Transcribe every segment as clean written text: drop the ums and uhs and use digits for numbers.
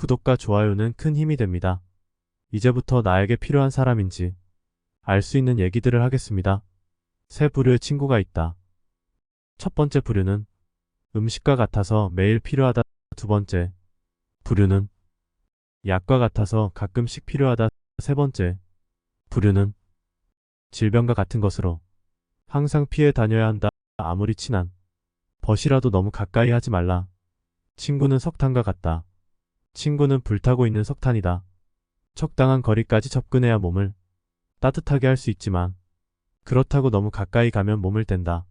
구독과 좋아요는 큰 힘이 됩니다. 이제부터 나에게 필요한 사람인지 알 수 있는 얘기들을 하겠습니다. 세 부류의 친구가 있다. 첫 번째 부류는 음식과 같아서 매일 필요하다. 두 번째 부류는 약과 같아서 가끔씩 필요하다. 세 번째 부류는 질병과 같은 것으로 항상 피해 다녀야 한다. 아무리 친한 벗이라도 너무 가까이 하지 말라. 친구는 석탄과 같다. 친구는 불타고 있는 석탄이다. 적당한 거리까지 접근해야 몸을 따뜻하게 할 수 있지만 그렇다고 너무 가까이 가면 몸을 뗀다.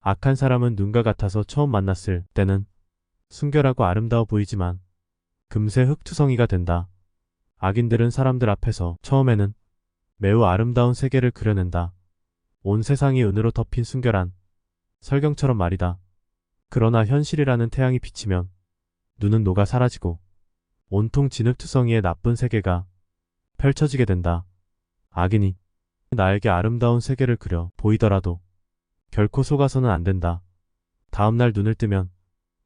악한 사람은 눈과 같아서 처음 만났을 때는 순결하고 아름다워 보이지만 금세 흙투성이가 된다. 악인들은 사람들 앞에서 처음에는 매우 아름다운 세계를 그려낸다. 온 세상이 은으로 덮인 순결한 설경처럼 말이다. 그러나 현실이라는 태양이 비치면 눈은 녹아 사라지고 온통 진흙투성이의 나쁜 세계가 펼쳐지게 된다. 악인이 나에게 아름다운 세계를 그려 보이더라도 결코 속아서는 안 된다. 다음날 눈을 뜨면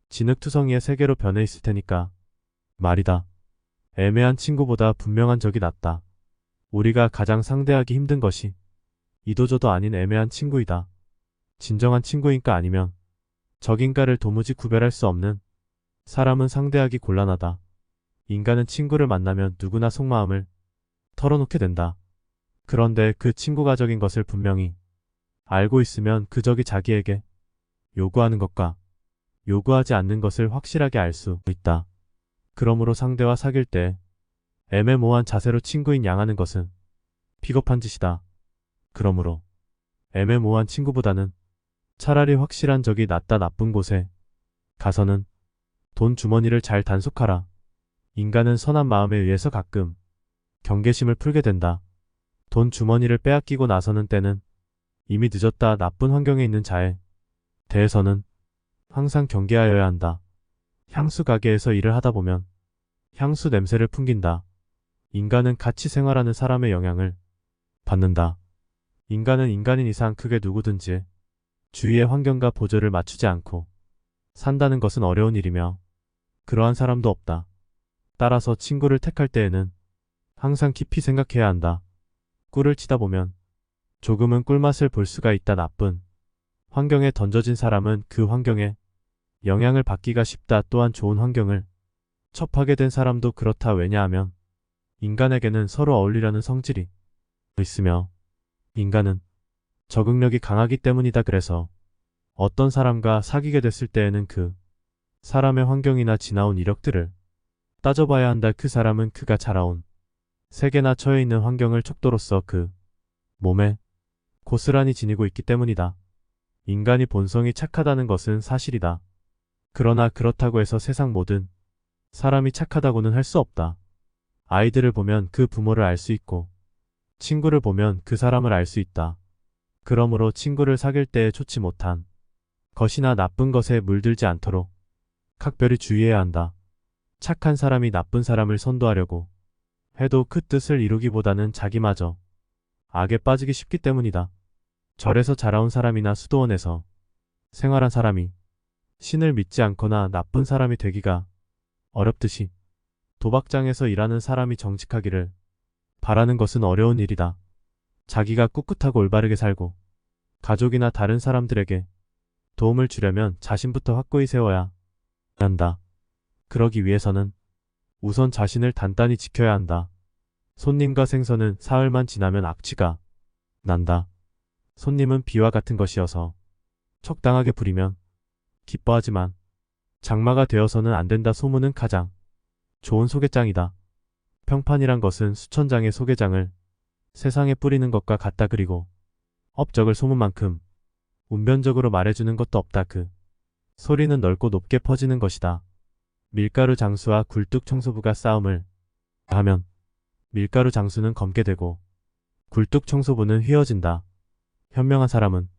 진흙투성이의 세계로 변해 있을 테니까 말이다. 애매한 친구보다 분명한 적이 낫다. 우리가 가장 상대하기 힘든 것이 이도저도 아닌 애매한 친구이다. 진정한 친구인가 아니면 적인가를 도무지 구별할 수 없는 사람은 상대하기 곤란하다. 인간은 친구를 만나면 누구나 속마음을 털어놓게 된다. 그런데 그 친구가 적인 것을 분명히 알고 있으면 그 적이 자기에게 요구하는 것과 요구하지 않는 것을 확실하게 알 수 있다. 그러므로 상대와 사귈 때 애매모호한 자세로 친구인 양하는 것은 비겁한 짓이다. 그러므로 애매모호한 친구보다는 차라리 확실한 적이 낫다. 나쁜 곳에 가서는 돈 주머니를 잘 단속하라. 인간은 선한 마음에 의해서 가끔 경계심을 풀게 된다. 돈 주머니를 빼앗기고 나서는 때는 이미 늦었다. 나쁜 환경에 있는 자에 대해서는 항상 경계하여야 한다. 향수 가게에서 일을 하다 보면 향수 냄새를 풍긴다. 인간은 같이 생활하는 사람의 영향을 받는다. 인간은 인간인 이상 크게 누구든지 주위의 환경과 보조를 맞추지 않고 산다는 것은 어려운 일이며 그러한 사람도 없다. 따라서 친구를 택할 때에는 항상 깊이 생각해야 한다. 꿀을 치다 보면 조금은 꿀맛을 볼 수가 있다. 나쁜 환경에 던져진 사람은 그 환경에 영향을 받기가 쉽다. 또한 좋은 환경을 접하게 된 사람도 그렇다. 왜냐하면 인간에게는 서로 어울리려는 성질이 있으며 인간은 적응력이 강하기 때문이다. 그래서 어떤 사람과 사귀게 됐을 때에는 그 사람의 환경이나 지나온 이력들을 따져봐야 한다. 그 사람은 그가 자라온 세계나 처해 있는 환경을 척도로서 그 몸에 고스란히 지니고 있기 때문이다. 인간이 본성이 착하다는 것은 사실이다. 그러나 그렇다고 해서 세상 모든 사람이 착하다고는 할 수 없다. 아이들을 보면 그 부모를 알 수 있고 친구를 보면 그 사람을 알 수 있다. 그러므로 친구를 사귈 때에 좋지 못한 것이나 나쁜 것에 물들지 않도록 각별히 주의해야 한다. 착한 사람이 나쁜 사람을 선도하려고 해도 그 뜻을 이루기보다는 자기마저 악에 빠지기 쉽기 때문이다. 절에서 자라온 사람이나 수도원에서 생활한 사람이 신을 믿지 않거나 나쁜 사람이 되기가 어렵듯이 도박장에서 일하는 사람이 정직하기를 바라는 것은 어려운 일이다. 자기가 꿋꿋하고 올바르게 살고 가족이나 다른 사람들에게 도움을 주려면 자신부터 확고히 세워야 한다. 그러기 위해서는 우선 자신을 단단히 지켜야 한다. 손님과 생선은 사흘만 지나면 악취가 난다. 손님은 비와 같은 것이어서 적당하게 부리면 기뻐하지만 장마가 되어서는 안 된다. 소문은 가장 좋은 소개장이다. 평판이란 것은 수천 장의 소개장을 세상에 뿌리는 것과 같다. 그리고 업적을 소문만큼 운변적으로 말해주는 것도 없다. 그 소리는 넓고 높게 퍼지는 것이다. 밀가루 장수와 굴뚝 청소부가 싸움을 하면 밀가루 장수는 검게 되고 굴뚝 청소부는 휘어진다. 현명한 사람은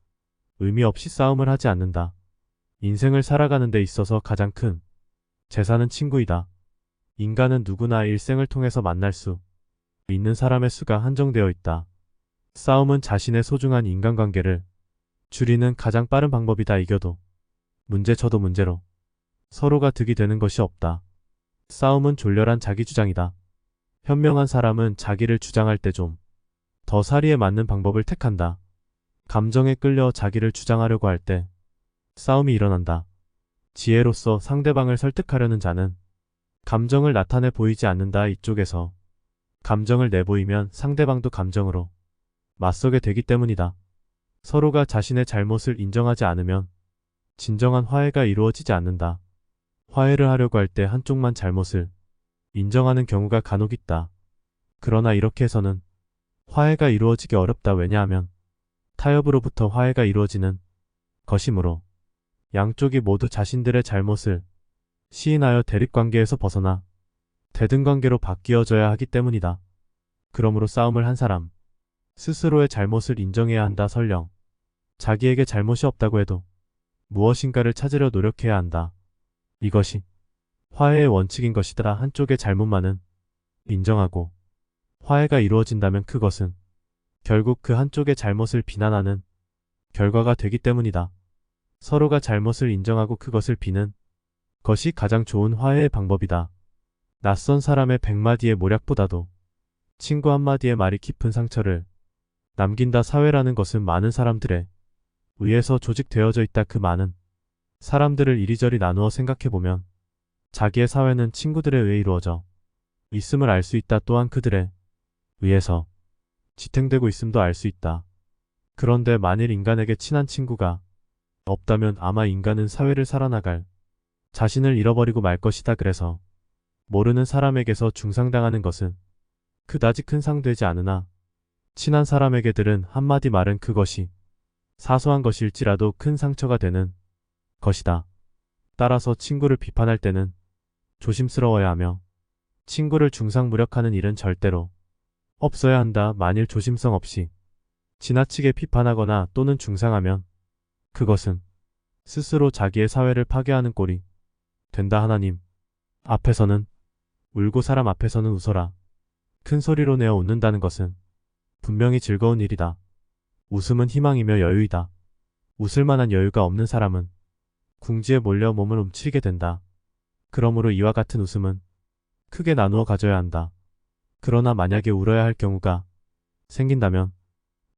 의미 없이 싸움을 하지 않는다. 인생을 살아가는 데 있어서 가장 큰 재산은 친구이다. 인간은 누구나 일생을 통해서 만날 수 있는 사람의 수가 한정되어 있다. 싸움은 자신의 소중한 인간관계를 줄이는 가장 빠른 방법이다. 이겨도 문제 쳐도 문제로 서로가 득이 되는 것이 없다. 싸움은 졸렬한 자기 주장이다. 현명한 사람은 자기를 주장할 때 좀 더 사리에 맞는 방법을 택한다. 감정에 끌려 자기를 주장하려고 할 때 싸움이 일어난다. 지혜로서 상대방을 설득하려는 자는 감정을 나타내 보이지 않는다. 이쪽에서 감정을 내보이면 상대방도 감정으로 맞서게 되기 때문이다. 서로가 자신의 잘못을 인정하지 않으면 진정한 화해가 이루어지지 않는다. 화해를 하려고 할 때 한쪽만 잘못을 인정하는 경우가 간혹 있다. 그러나 이렇게 해서는 화해가 이루어지기 어렵다. 왜냐하면 타협으로부터 화해가 이루어지는 것이므로 양쪽이 모두 자신들의 잘못을 시인하여 대립관계에서 벗어나 대등관계로 바뀌어져야 하기 때문이다. 그러므로 싸움을 한 사람 스스로의 잘못을 인정해야 한다. 설령 자기에게 잘못이 없다고 해도 무엇인가를 찾으려 노력해야 한다. 이것이 화해의 원칙인 것이다. 한쪽의 잘못만은 인정하고 화해가 이루어진다면 그것은 결국 그 한쪽의 잘못을 비난하는 결과가 되기 때문이다. 서로가 잘못을 인정하고 그것을 비는 것이 가장 좋은 화해의 방법이다. 낯선 사람의 100마디의 모략보다도 친구 한마디의 말이 깊은 상처를 남긴다. 사회라는 것은 많은 사람들에 의해서 조직되어져 있다. 그 많은 사람들을 이리저리 나누어 생각해보면 자기의 사회는 친구들에 의해 이루어져 있음을 알 수 있다. 또한 그들에 의해서 지탱되고 있음도 알 수 있다. 그런데 만일 인간에게 친한 친구가 없다면 아마 인간은 사회를 살아나갈 자신을 잃어버리고 말 것이다. 그래서 모르는 사람에게서 중상당하는 것은 그다지 큰 상되지 않으나 친한 사람에게 들은 한마디 말은 그것이 사소한 것일지라도 큰 상처가 되는 것이다. 따라서 친구를 비판할 때는 조심스러워야 하며 친구를 중상무력하는 일은 절대로 없어야 한다. 만일 조심성 없이 지나치게 비판하거나 또는 중상하면 그것은 스스로 자기의 사회를 파괴하는 꼴이 된다. 하나님 앞에서는 울고 사람 앞에서는 웃어라. 큰 소리로 내어 웃는다는 것은 분명히 즐거운 일이다. 웃음은 희망이며 여유이다. 웃을 만한 여유가 없는 사람은 궁지에 몰려 몸을 움츠리게 된다. 그러므로 이와 같은 웃음은 크게 나누어 가져야 한다. 그러나 만약에 울어야 할 경우가 생긴다면